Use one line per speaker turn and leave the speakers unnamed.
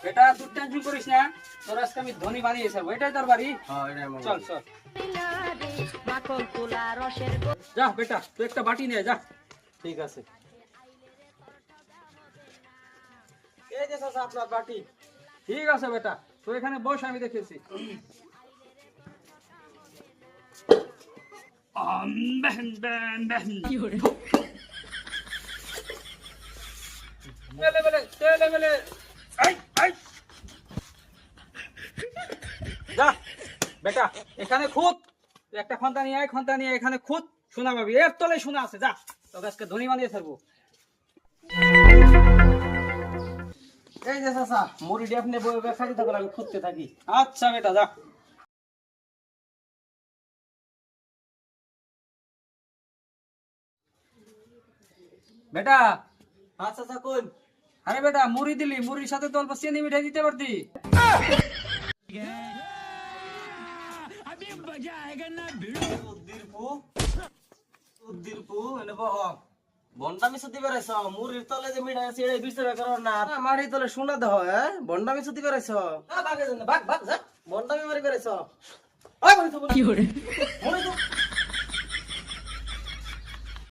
বেটা তুই টেনশন করিস না, তোর আজকে আমি ধনী বানিয়ে ছাড়বো। এটাই তোর বাড়ি?
হ্যাঁ এটাই আমার
চল চল যা বেটা, তুই একটা বাটি নিয়ে যা।
ঠিক আছে। এই যে চাচা আপনার বাটি।
ঠিক আছে বেটা, তুই এখানে বস, আমি দেখেছি। বেলে বেলে বেলে বেলে আই আই যা বেটা, এখানে খুদ, তুই একটা খন্তা নিয়ে আয়, খন্তা নিয়ে এখানে খুদ, শোনা পাবি, এর তলে শোনা আছে। যা, তোকে আজকে ধনী বানিয়ে ছাড়বো।
এই যে চাচা মুড়িটি আপনি বই খালি থাকুন, আমি খুঁজতে থাকি।
আচ্ছা বেটা যা। বেটা,
আচ্ছা চাচা কোন?
আরে বেটা মুড়ি দিলি, মুড়ির সাথে তো অল্প চিনি মিঠাই দিতে পারতি।
বন্ডামি সুতি বেড়াইছ মুড়ির তলে যে মিঠাই আছে এটাই বিচার করো না, মাটির তলে শোনা দেহ। বন্ডামি সুতি বেড়াইছ, ভাগ ভাগ যা, বন্ডামি মারি বেড়াইছ। কি